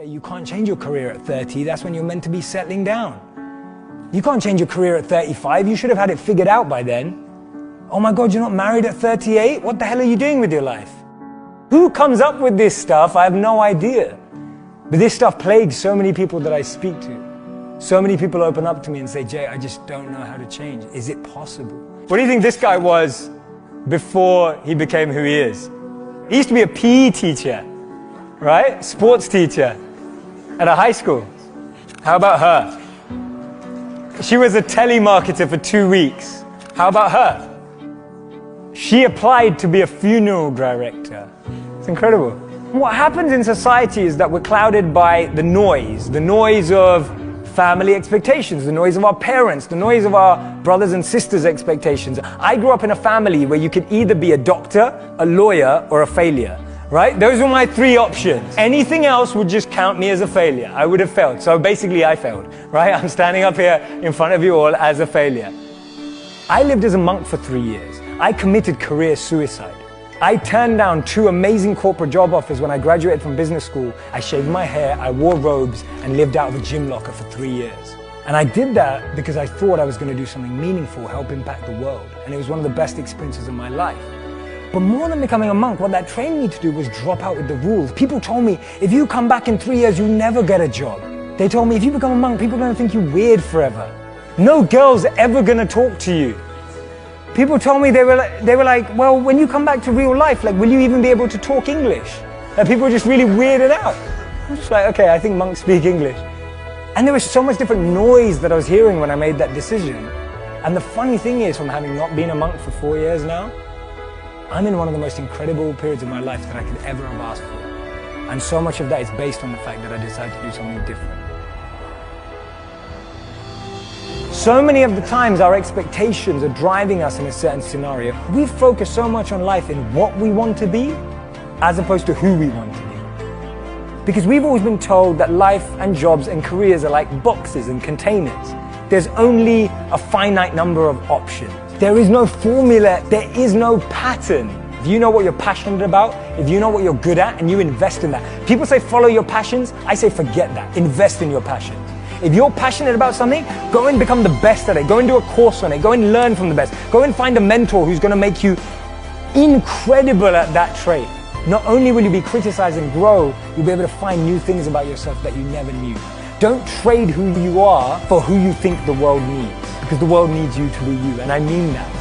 You can't change your career at 30. That's when you're meant to be settling down. You can't change your career at 35. You should have had it figured out by then. Oh my God, you're not married at 38? What the hell are you doing with your life? Who comes up with this stuff? I have no idea. But this stuff plagues so many people that I speak to. So many people open up to me and say, Jay, I just don't know how to change. Is it possible? What do you think this guy was before he became who he is? He used to be a PE teacher, right? Sports teacher at a high school. How about her? She was a telemarketer for 2 weeks. How about her? She applied to be a funeral director. It's incredible. What happens in society is that we're clouded by the noise of family expectations, the noise of our parents, the noise of our brothers and sisters' expectations. I grew up in a family where you could either be a doctor, a lawyer, or a failure, right? Those were my 3 options. Anything else would just count me as a failure. I would have failed. So basically I failed, right? I'm standing up here in front of you all as a failure. I lived as a monk for 3 years. I committed career suicide. I turned down 2 amazing corporate job offers when I graduated from business school. I shaved my hair, I wore robes, and lived out of a gym locker for 3 years. And I did that because I thought I was going to do something meaningful, help impact the world. And it was one of the best experiences of my life. But more than becoming a monk, what that trained me to do was drop out with the rules. People told me, if you come back in 3 years, you never get a job. They told me, if you become a monk, people are going to think you weird forever. No girl's ever going to talk to you. People told me, they were like, well, when you come back to real life, like, will you even be able to talk English? And people were just really weirded out. I'm just like, okay, I think monks speak English. And there was so much different noise that I was hearing when I made that decision. And the funny thing is, from having not been a monk for 4 years now, I'm in one of the most incredible periods of my life that I could ever have asked for. And so much of that is based on the fact that I decided to do something different. So many of the times our expectations are driving us in a certain scenario. We focus so much on life in what we want to be as opposed to who we want to be. Because we've always been told that life and jobs and careers are like boxes and containers. There's only a finite number of options. There is no formula, there is no pattern. If you know what you're passionate about, if you know what you're good at and you invest in that. People say follow your passions, I say forget that, invest in your passions. If you're passionate about something, go and become the best at it. Go and do a course on it. Go and learn from the best. Go and find a mentor who's going to make you incredible at that trait. Not only will you be criticized and grow, you'll be able to find new things about yourself that you never knew. Don't trade who you are for who you think the world needs, because the world needs you to be you, and I mean that.